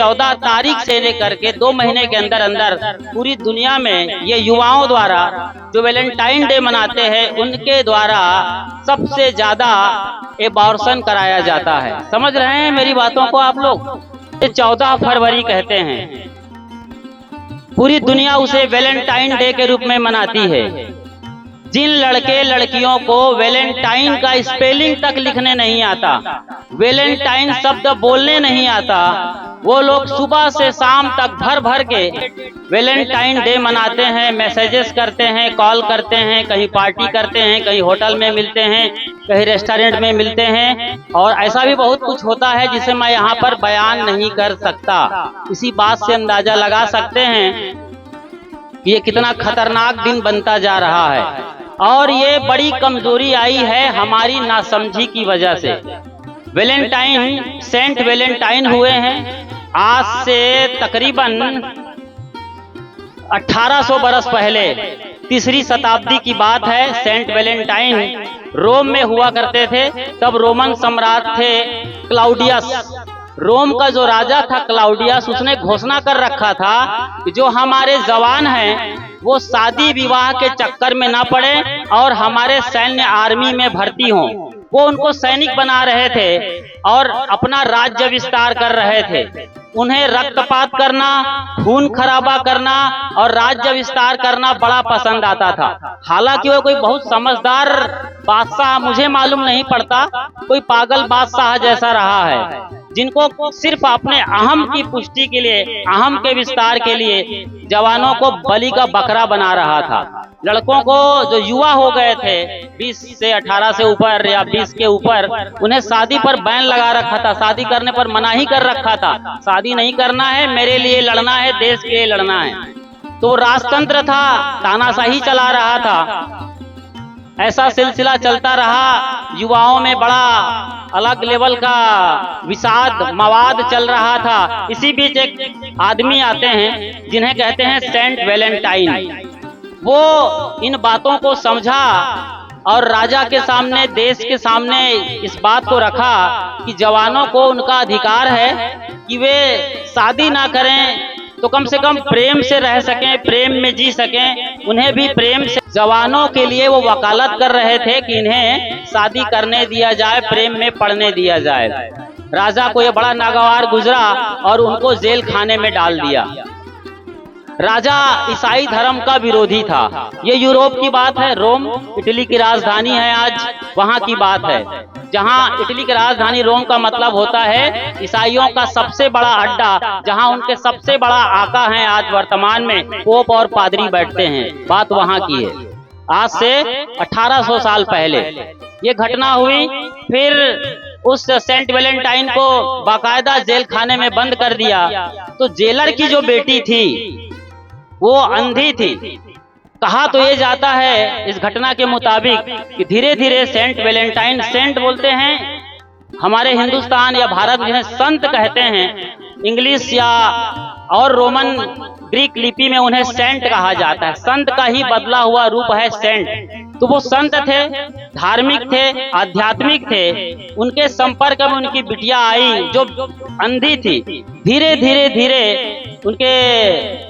14 तारीख से लेकर के 2 महीने के अंदर अंदर पूरी दुनिया में ये युवाओं द्वारा जो वैलेंटाइन डे मनाते हैं उनके द्वारा सबसे ज्यादा एबॉर्शन कराया जाता है। समझ रहे हैं मेरी बातों को आप लोग? ये 14 फरवरी कहते हैं, पूरी दुनिया उसे वैलेंटाइन डे के रूप में मनाती है। जिन लड़के लड़कियों को वैलेंटाइन का स्पेलिंग तक लिखने नहीं आता, वैलेंटाइन शब्द बोलने नहीं आता, वो लोग सुबह से शाम तक भर भर के वैलेंटाइन डे मनाते हैं, मैसेजेस करते हैं, कॉल करते हैं, कहीं पार्टी करते हैं, कहीं होटल में मिलते हैं, कहीं रेस्टोरेंट में मिलते हैं, और ऐसा भी बहुत कुछ होता है जिसे मैं यहाँ पर बयान नहीं कर सकता। इसी बात से अंदाजा लगा सकते हैं कि ये कितना खतरनाक दिन बनता जा रहा है। और ये बड़ी कमजोरी आई है हमारी नासमझी की वजह से। वैलेंटाइन, सेंट वैलेंटाइन हुए हैं आज से तकरीबन 1800 बरस पहले, 3री शताब्दी की बात है। सेंट वैलेंटाइन रोम में हुआ करते थे। तब रोमन सम्राट थे क्लाउडियस। रोम का जो राजा था क्लाउडियस, उसने घोषणा कर रखा था कि जो हमारे जवान हैं वो शादी विवाह के चक्कर में ना पड़े और हमारे सैन्य आर्मी में भर्ती हों। वो उनको सैनिक बना रहे थे और अपना राज्य विस्तार कर रहे थे। उन्हें रक्तपात करना, खून खराबा करना और राज्य विस्तार करना बड़ा पसंद आता था। हालांकि वो कोई बहुत समझदार बादशाह मुझे मालूम नहीं पड़ता, कोई पागल बादशाह जैसा रहा है, जिनको सिर्फ अपने अहम की पुष्टि के लिए, अहम के विस्तार के लिए जवानों को बलि का बकरा बना रहा था। लड़कों को जो युवा हो गए थे 20 से 18 से ऊपर या 20 के ऊपर, उन्हें शादी पर बैन लगा रखा था, शादी करने पर मनाही कर रखा था। शादी नहीं करना है, मेरे लिए लड़ना है, देश के लिए लड़ना है। तो राजतंत्र था, तानाशाही चला रहा था। ऐसा सिलसिला चलता रहा, युवाओं में बड़ा अलग लेवल का विषाद मवाद चल रहा था। इसी बीच एक आदमी आते हैं जिन्हें कहते हैं सेंट वैलेंटाइन। वो इन बातों को समझा और राजा के सामने, देश के सामने इस बात को रखा कि जवानों को उनका अधिकार है कि वे शादी ना करें तो कम से कम प्रेम से रह सकें, प्रेम में जी सकें। उन्हें भी प्रेम से, जवानों के लिए वो वकालत कर रहे थे कि इन्हें शादी करने दिया जाए, प्रेम में पड़ने दिया जाए। राजा को ये बड़ा नागवार गुजरा और उनको जेल खाने में डाल दिया। राजा ईसाई धर्म का विरोधी था। ये यूरोप की बात है, रोम इटली की राजधानी है आज, वहां की बात है। जहां इटली की राजधानी रोम का मतलब होता है ईसाइयों का सबसे बड़ा अड्डा, जहां उनके सबसे बड़ा आका हैं आज वर्तमान में, पोप और पादरी बैठते हैं। बात वहां की है, आज से 1800 साल पहले ये घटना हुई। फिर उस सेंट वैलेंटाइन को बाकायदा जेल खाने में बंद कर दिया। तो जेलर की जो बेटी थी वो अंधी थी। कहा तो ये जाता है इस घटना के मुताबिक कि धीरे धीरे सेंट वैलेंटाइन, सेंट बोलते हैं हमारे हिंदुस्तान या भारत जिन्हें संत कहते हैं, इंग्लिश या और रोमन ग्रीक लिपि में उन्हें सेंट कहा जाता है। संत का ही बदला हुआ रूप है सेंट। तो वो संत थे, धार्मिक थे, आध्यात्मिक थे। उनके संपर्क में उनकी बिटिया आई जो अंधी थी। धीरे धीरे धीरे उनके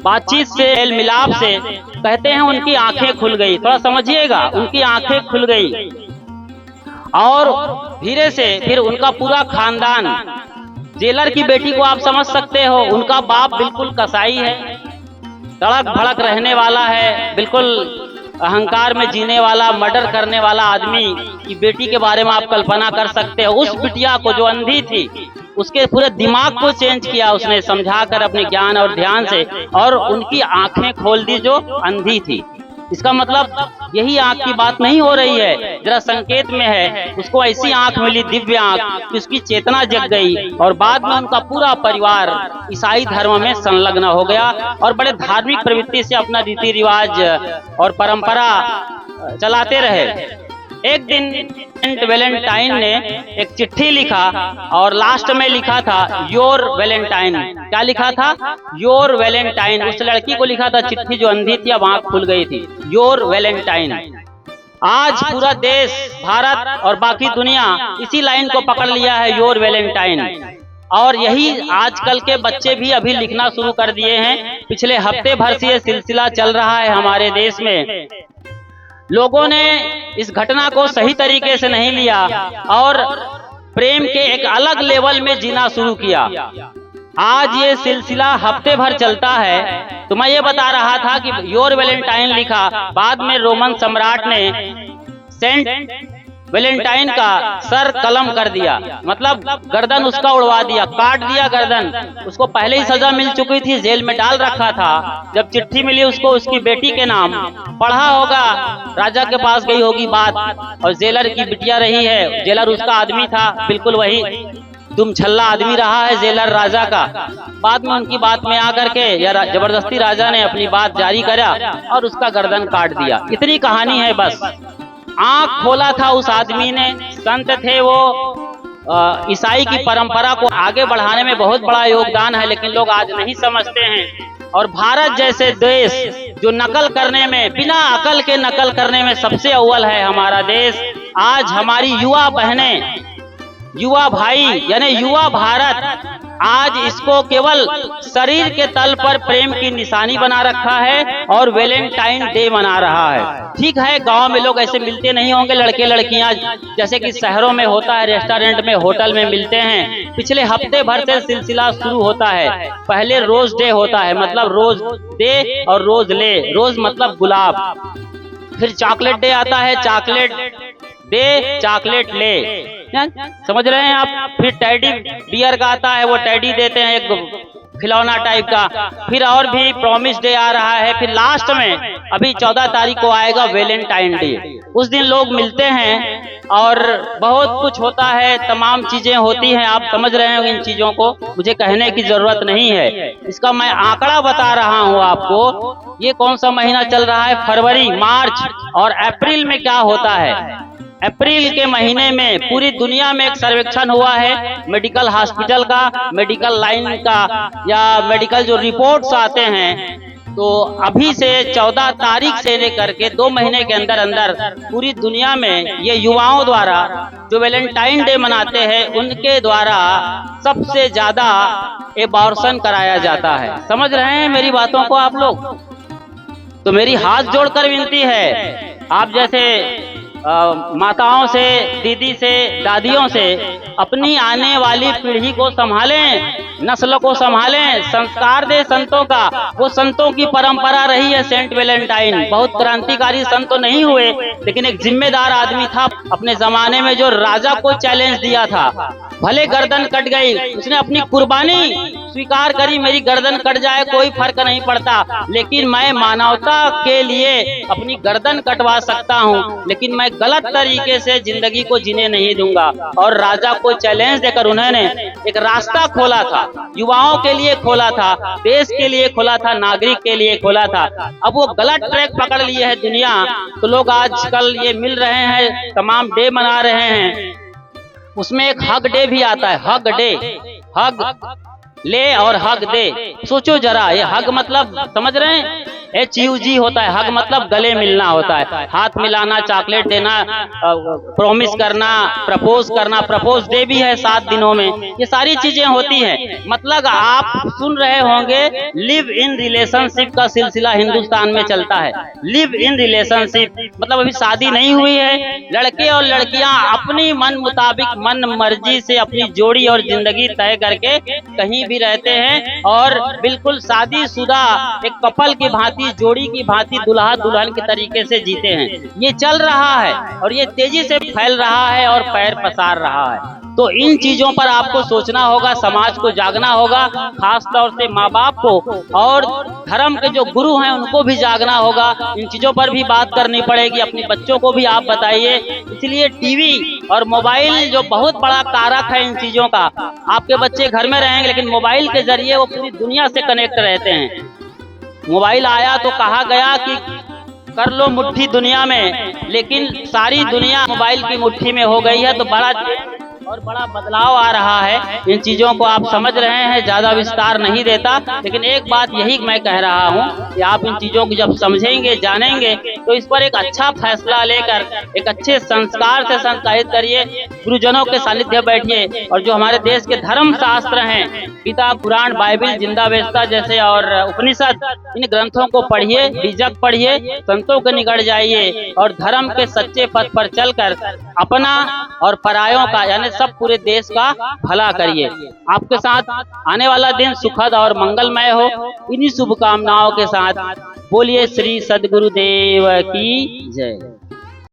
बातचीत से, मेल मिलाप से, कहते हैं उनकी आंखें खुल गई। थोड़ा समझिएगा, उनकी आंखें खुल गई और धीरे से फिर उनका पूरा खानदान, जेलर की बेटी को आप समझ सकते हो, उनका बाप बिल्कुल कसाई है, तड़क भड़क रहने वाला है, बिल्कुल अहंकार में जीने वाला, मर्डर करने वाला आदमी की बेटी के बारे में आप कल्पना कर सकते हो। उस बिटिया को जो अंधी थी, उसके पूरे दिमाग को चेंज किया उसने, समझाकर अपने ज्ञान और ध्यान से, और उनकी आंखें खोल दी जो अंधी थी। इसका मतलब यही आंख की बात नहीं हो रही है, जरा संकेत में है। उसको ऐसी आंख मिली, दिव्य आंख, कि उसकी चेतना जग गई और बाद में उनका पूरा परिवार ईसाई धर्म में संलग्न हो गया और बड़े धार्मिक प्रवृत्ति से अपना रीति रिवाज और परंपरा चलाते रहे। एक दिन सेंट वैलेंटाइन ने एक चिट्ठी लिखा और लास्ट में लिखा था योर वैलेंटाइन। क्या लिखा था? Your Valentine. उस लड़की को लिखा था चिट्ठी जो अंधी थी, अब आंख खुल गई थी। Your Valentine. आज पूरा देश, भारत और बाकी दुनिया इसी लाइन को पकड़ लिया है, योर वैलेंटाइन। और यही आजकल के बच्चे भी अभी लिखना शुरू कर दिए हैं। पिछले हफ्ते भर से ये सिलसिला चल रहा है हमारे देश में। लोगों ने इस घटना को सही तरीके से नहीं लिया और प्रेम के एक अलग लेवल में जीना शुरू किया। आज ये सिलसिला हफ्ते भर चलता है। तो मैं ये बता रहा था कि योर वैलेंटाइन लिखा, बाद में रोमन सम्राट ने सेंट वैलेंटाइन का सर कलम कर दिया, मतलब गर्दन उसका उड़वा दिया, काट दिया गर्दन। उसको पहले ही सजा मिल चुकी थी, जेल में डाल रखा था। जब चिट्ठी मिली उसको उसकी बेटी के नाम, पढ़ा होगा, राजा के पास गई होगी बात, और जेलर की बिटिया रही है। जेलर उसका आदमी था, बिल्कुल वही तुम छल्ला आदमी रहा है जेलर राजा का। बाद में उनकी बात में आकर के या जबरदस्ती राजा ने अपनी बात जारी करा और उसका गर्दन काट दिया। इतनी कहानी है बस। आंख खोला था उस आदमी ने। संत थे वो, ईसाई की परंपरा को आगे बढ़ाने में बहुत बड़ा योगदान है, लेकिन लोग आज नहीं समझते हैं। और भारत जैसे देश जो नकल करने में, बिना अकल के नकल करने में सबसे अव्वल है हमारा देश, आज हमारी युवा बहनें, युवा भाई यानी युवा भारत आज इसको केवल शरीर के तल पर प्रेम की निशानी बना रखा है और वैलेंटाइन डे मना रहा है। ठीक है, गांव में लोग ऐसे मिलते नहीं होंगे, लड़के लड़कियां जैसे कि शहरों में होता है, रेस्टोरेंट में, होटल में मिलते हैं। पिछले हफ्ते भर से सिलसिला शुरू होता है। पहले रोज डे होता है, मतलब रोज दे और रोज ले, रोज मतलब गुलाब। फिर चॉकलेट डे आता है, चॉकलेट दे चॉकलेट ले, समझ रहे हैं आप। फिर टेडी बियर का आता है, वो टेडी देते हैं, एक खिलौना टाइप का। फिर और भी प्रॉमिस डे आ रहा है। फिर लास्ट में अभी 14 तारीख को आएगा वैलेंटाइन डे। उस दिन लोग मिलते हैं और बहुत कुछ होता है, तमाम चीजें होती हैं। आप समझ रहे हैं इन चीजों को, मुझे कहने की जरूरत नहीं है। इसका मैं आंकड़ा बता रहा हूँ आपको। ये कौन सा महीना चल रहा है? फरवरी, मार्च और अप्रैल में क्या होता है? अप्रैल के महीने में पूरी दुनिया में एक सर्वेक्षण हुआ है मेडिकल हॉस्पिटल का, मेडिकल लाइन का, या मेडिकल जो रिपोर्ट्स आते हैं। तो अभी से 14 तारीख से लेकर के 2 महीने के अंदर अंदर पूरी दुनिया में ये युवाओं द्वारा जो वैलेंटाइन डे मनाते हैं, उनके द्वारा सबसे ज्यादा एबॉर्शन कराया जाता है। समझ रहे हैं मेरी बातों को आप लोग? तो मेरी हाथ जोड़कर विनती है, आप जैसे माताओं से, दीदी से, दादियों से अपनी आने वाली पीढ़ी को संभालें, नस्ल को संभालें, संस्कार दे संतों का। वो संतों की परंपरा रही है सेंट वैलेंटाइन। बहुत क्रांतिकारी संत तो नहीं हुए, लेकिन एक जिम्मेदार आदमी था अपने जमाने में, जो राजा को चैलेंज दिया था। भले गर्दन कट गई, उसने अपनी कुर्बानी स्वीकार करी, मेरी गर्दन कट जाए कोई फर्क नहीं पड़ता, लेकिन मैं मानवता के लिए अपनी गर्दन कटवा सकता हूँ, लेकिन मैं गलत तरीके से जिंदगी को जीने नहीं दूंगा। और राजा को चैलेंज देकर उन्होंने एक रास्ता खोला था, युवाओं के लिए खोला था, देश के लिए खोला था, नागरिक के लिए खोला था। अब वो गलत ट्रैक पकड़ लिए है दुनिया, तो लोग आजकल ये मिल रहे हैं, तमाम डे मना रहे हैं। उसमें एक हग डे भी आता है, हग डे, हग ले और हग दे। सोचो जरा, ये हग मतलब समझ रहे हैं? HUG होता है, हग मतलब गले मिलना होता है, हाथ मिलाना, चॉकलेट देना, प्रॉमिस करना, प्रपोज करना। प्रपोज डे भी है 7 दिनों में। ये सारी चीजें होती हैं। मतलब आप सुन रहे होंगे लिव इन रिलेशनशिप का सिलसिला हिंदुस्तान में चलता है। लिव इन रिलेशनशिप मतलब अभी शादी नहीं हुई है, लड़के और लड़कियां अपनी मन मुताबिक, मन मर्जी से अपनी जोड़ी और जिंदगी तय करके कहीं भी रहते हैं और बिल्कुल शादीशुदा एक कपल की भांति, जोड़ी की भांति, दुल्हा दुल्हन के तरीके से जीते हैं। ये चल रहा है और ये तेजी से फैल रहा है और पैर पसार रहा है। तो इन चीजों पर आपको सोचना होगा, समाज को जागना होगा, खास तौर से माँ बाप को, और धर्म के जो गुरु हैं उनको भी जागना होगा। इन चीजों पर भी बात करनी पड़ेगी, अपने बच्चों को भी आप बताइए। इसलिए टीवी और मोबाइल जो बहुत बड़ा कारक है इन चीजों का। आपके बच्चे घर में रहेंगे, लेकिन मोबाइल के जरिए वो पूरी दुनिया से कनेक्ट रहते हैं। मोबाइल आया तो कहा गया कि कर लो मुट्ठी दुनिया में, लेकिन सारी दुनिया मोबाइल की मुट्ठी में हो गई है। तो बड़ा और बड़ा बदलाव आ रहा है। इन चीजों को आप समझ रहे हैं, ज्यादा विस्तार नहीं देता, लेकिन एक बात यही मैं कह रहा हूँ कि आप इन चीजों को जब समझेंगे, जानेंगे, तो इस पर एक अच्छा फैसला लेकर एक अच्छे संस्कार से संस्कारित करिए, गुरुजनों के सानिध्य बैठिए, और जो हमारे देश के धर्म शास्त्र हैं, गीता, पुराण, बाइबिल, जिंदा वेस्ता जैसे और उपनिषद, इन ग्रंथों को पढ़िए, बीजक पढ़िए, संतों के निकट जाइए और धर्म के सच्चे पथ पर चलकर अपना और परायों का यानी सब पूरे देश का भला करिए। आपके साथ आने वाला दिन सुखद और मंगलमय हो, इन्हीं शुभकामनाओं के साथ बोलिए श्री सद्गुरुदेव की जय।